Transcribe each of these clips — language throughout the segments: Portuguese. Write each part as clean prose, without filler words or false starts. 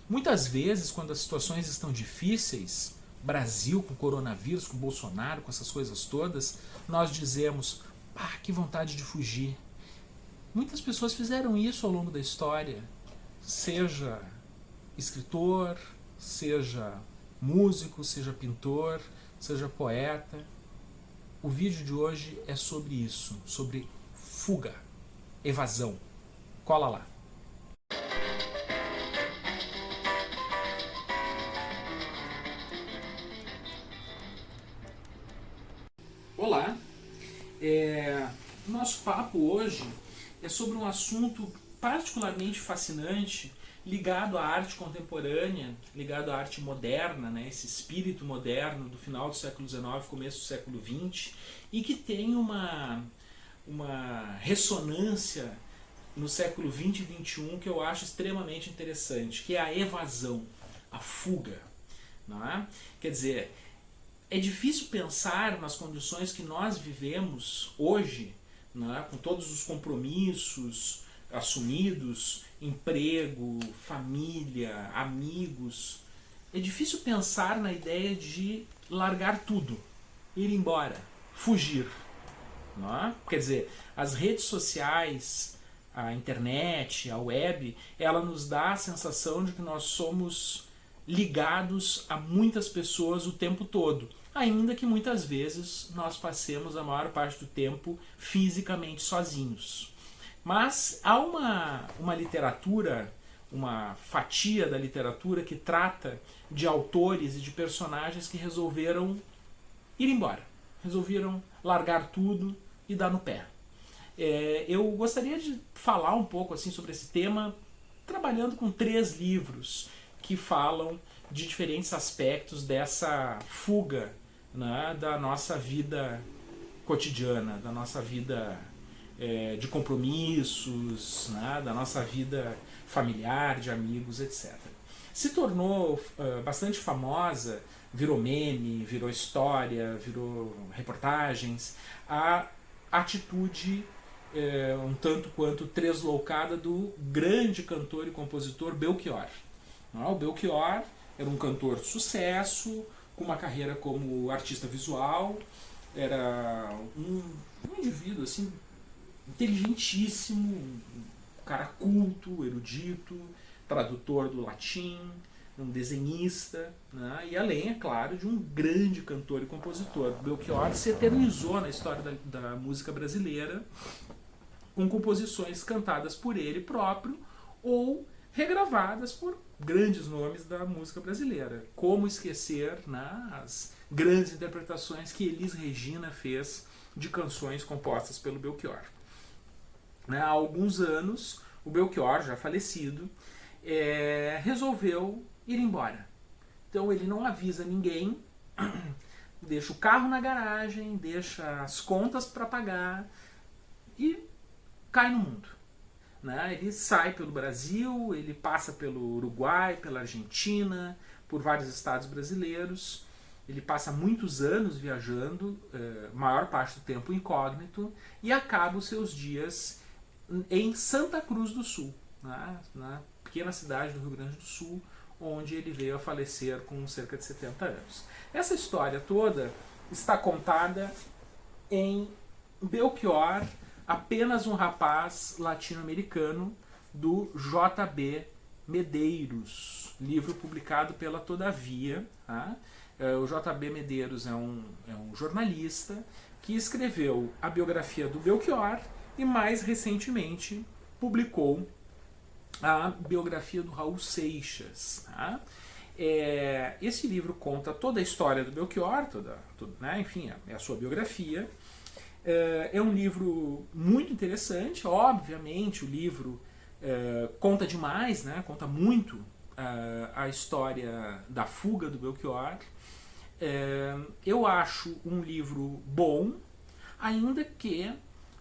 Muitas vezes, quando as situações estão difíceis, Brasil com coronavírus, com Bolsonaro, com essas coisas todas, nós dizemos, que vontade de fugir. Muitas pessoas fizeram isso ao longo da história, seja escritor, seja músico, seja pintor, seja poeta. O vídeo de hoje é sobre isso, sobre fuga, evasão. Cola lá. Olá, nosso papo hoje é sobre um assunto particularmente fascinante ligado à arte contemporânea, ligado à arte moderna, né, esse espírito moderno do final do século XIX, começo do século XX, e que tem uma ressonância no século XX e XXI que eu acho extremamente interessante, que é a evasão, a fuga. Não é? Quer dizer, é difícil pensar nas condições que nós vivemos hoje, né, com todos os compromissos assumidos, emprego, família, amigos. É difícil pensar na ideia de largar tudo, ir embora, fugir. Não é? Quer dizer, as redes sociais, a internet, a web, ela nos dá a sensação de que nós somos ligados a muitas pessoas o tempo todo, ainda que muitas vezes nós passemos a maior parte do tempo fisicamente sozinhos. Mas há uma literatura, uma fatia da literatura que trata de autores e de personagens que resolveram ir embora, resolveram largar tudo e dar no pé. Eu gostaria de falar um pouco assim sobre esse tema, trabalhando com 3 livros que falam de diferentes aspectos dessa fuga, né, da nossa vida cotidiana, da nossa vida de compromissos, né, da nossa vida familiar, de amigos, etc. Se tornou bastante famosa, virou meme, virou história, virou reportagens, a atitude um tanto quanto tresloucada do grande cantor e compositor Belchior. O Belchior era um cantor de sucesso, com uma carreira como artista visual, era um indivíduo assim, inteligentíssimo, um cara culto, erudito, tradutor do latim, um desenhista, né? E além, é claro, de um grande cantor e compositor. Belchior se eternizou na história da música brasileira com composições cantadas por ele próprio ou regravadas por grandes nomes da música brasileira. Como esquecer, né, as grandes interpretações que Elis Regina fez de canções compostas pelo Belchior. Há alguns anos, o Belchior, já falecido, resolveu ir embora. Então ele não avisa ninguém, deixa o carro na garagem, deixa as contas para pagar e cai no mundo. Ele sai pelo Brasil, ele passa pelo Uruguai, pela Argentina, por vários estados brasileiros. Ele passa muitos anos viajando, maior parte do tempo incógnito, e acaba os seus dias em Santa Cruz do Sul, na pequena cidade do Rio Grande do Sul, onde ele veio a falecer com cerca de 70 anos. Essa história toda está contada em Belchior, apenas um rapaz latino-americano, do J.B. Medeiros, livro publicado pela Todavia. O J.B. Medeiros é um jornalista que escreveu a biografia do Belchior e mais recentemente publicou a biografia do Raul Seixas. Esse livro conta toda a história do Belchior, enfim, é a sua biografia. É um livro muito interessante. Obviamente o livro conta demais, conta muito a história da fuga do Belchior. Eu acho um livro bom, ainda que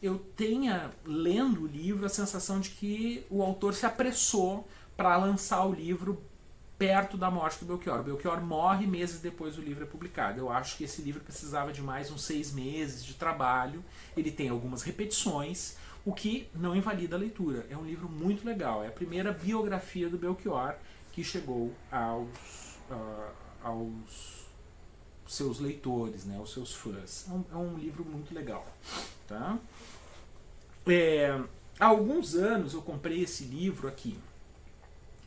eu tenha, lendo o livro, a sensação de que o autor se apressou para lançar o livro perto da morte do Belchior. O Belchior morre meses depois do livro é publicado. Eu acho que esse livro precisava de mais uns 6 meses de trabalho. Ele tem algumas repetições, o que não invalida a leitura. É um livro muito legal. É a primeira biografia do Belchior que que chegou aos seus leitores, né, aos seus fãs. É um livro muito legal. Tá? Há alguns anos eu comprei esse livro aqui.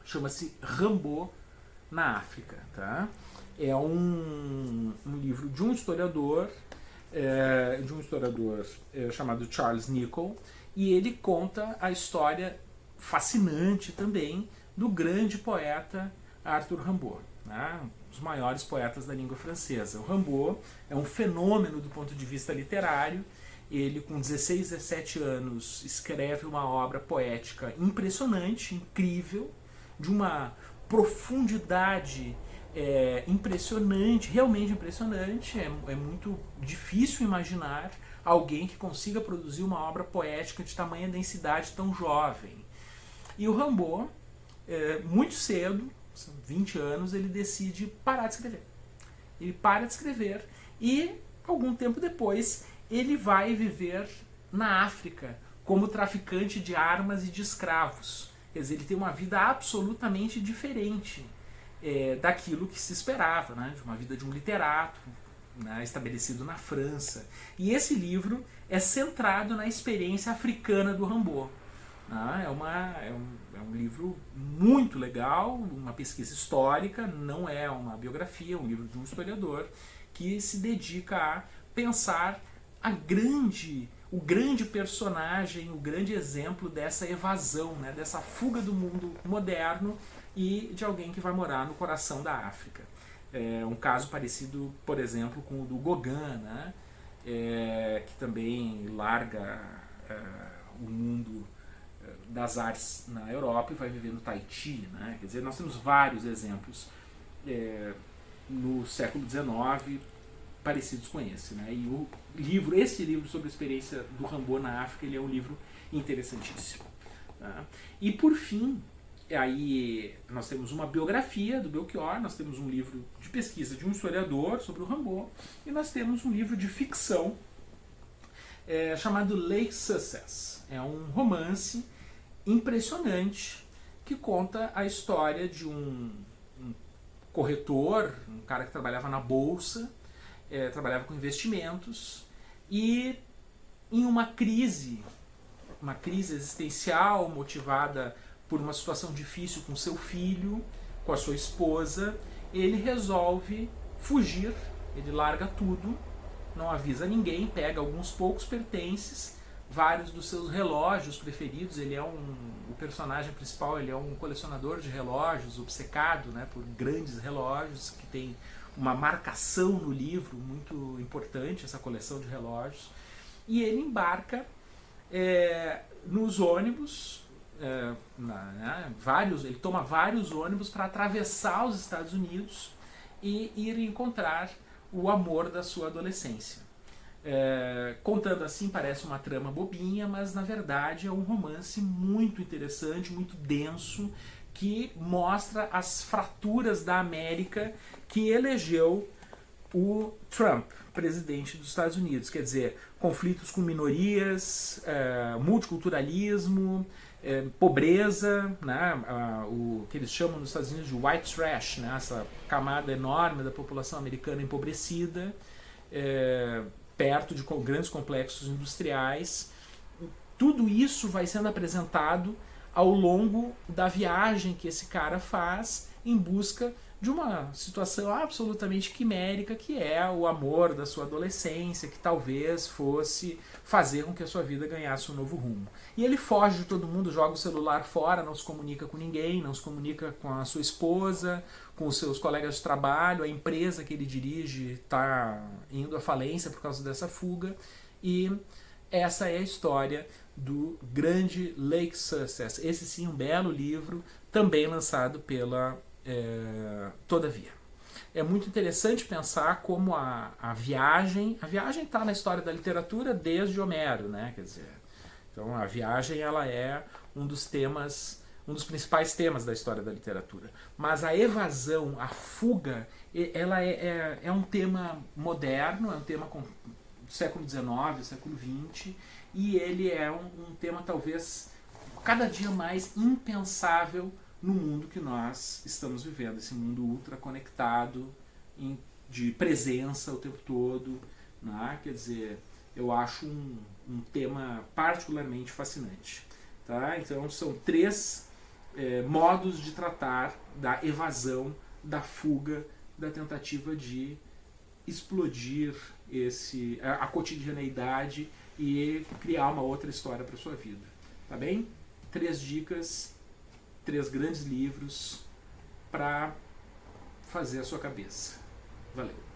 Chama-se Rambo na África. Tá? É um livro de um historiador, chamado Charles Nicholl, e ele conta a história fascinante também do grande poeta Arthur Rimbaud, né? Um dos maiores poetas da língua francesa. O Rimbaud é um fenômeno do ponto de vista literário. Ele, com 16, 17 anos, escreve uma obra poética impressionante, incrível, de uma profundidade impressionante, realmente impressionante. É muito difícil imaginar alguém que consiga produzir uma obra poética de tamanha densidade tão jovem. E o Rimbaud, muito cedo, 20 anos, ele decide parar de escrever. Ele para de escrever e, algum tempo depois, ele vai viver na África como traficante de armas e de escravos. Quer dizer, ele tem uma vida absolutamente diferente daquilo que se esperava, né? De uma vida de um literato, né? Estabelecido na França. E esse livro é centrado na experiência africana do Rimbaud. É um livro muito legal, uma pesquisa histórica, não é uma biografia, é um livro de um historiador que se dedica a pensar o grande personagem, o grande exemplo dessa evasão, né, dessa fuga do mundo moderno e de alguém que vai morar no coração da África. É um caso parecido, por exemplo, com o do Gauguin, né, que também larga o mundo das artes na Europa e vai viver no Tahiti, né? Quer dizer, nós temos vários exemplos no século XIX parecidos com esse, né? E esse livro sobre a experiência do Rimbaud na África, ele é um livro interessantíssimo. Tá? E por fim, aí nós temos uma biografia do Belchior, nós temos um livro de pesquisa de um historiador sobre o Rimbaud e nós temos um livro de ficção chamado Lake Success. É um romance impressionante que conta a história de um corretor, um cara que trabalhava na bolsa, trabalhava com investimentos e em uma crise existencial motivada por uma situação difícil com seu filho, com a sua esposa, ele resolve fugir, ele larga tudo, não avisa ninguém, pega alguns poucos pertences, vários dos seus relógios preferidos. Ele é o personagem principal, ele é um colecionador de relógios, obcecado, né, por grandes relógios, que tem uma marcação no livro muito importante, essa coleção de relógios. E ele embarca nos ônibus, ele toma vários ônibus para atravessar os Estados Unidos e ir encontrar o amor da sua adolescência. Contando assim parece uma trama bobinha, mas na verdade é um romance muito interessante, muito denso, que mostra as fraturas da América que elegeu o Trump, presidente dos Estados Unidos. Quer dizer, conflitos com minorias, multiculturalismo, pobreza, né, o que eles chamam nos Estados Unidos de white trash, né, essa camada enorme da população americana empobrecida, perto de grandes complexos industriais. Tudo isso vai sendo apresentado ao longo da viagem que esse cara faz em busca de uma situação absolutamente quimérica, que é o amor da sua adolescência, que talvez fosse fazer com que a sua vida ganhasse um novo rumo. E ele foge de todo mundo, joga o celular fora, não se comunica com ninguém, não se comunica com a sua esposa, com os seus colegas de trabalho, a empresa que ele dirige está indo à falência por causa dessa fuga, e essa é a história do grande Lake Success. Esse sim, um belo livro, também lançado pela Todavia. É muito interessante pensar como a viagem está na história da literatura desde Homero, né? Quer dizer, então a viagem ela é um dos principais temas da história da literatura. Mas a evasão, a fuga, ela é um tema moderno, é um tema do século XIX, século XX, e ele é um tema talvez cada dia mais impensável no mundo que nós estamos vivendo, esse mundo ultra conectado, de presença o tempo todo, né? Quer dizer, eu acho um tema particularmente fascinante. Tá? Então são 3 modos de tratar da evasão, da fuga, da tentativa de explodir a cotidianeidade e criar uma outra história para sua vida. Tá bem? 3 dicas, 3 grandes livros para fazer a sua cabeça. Valeu!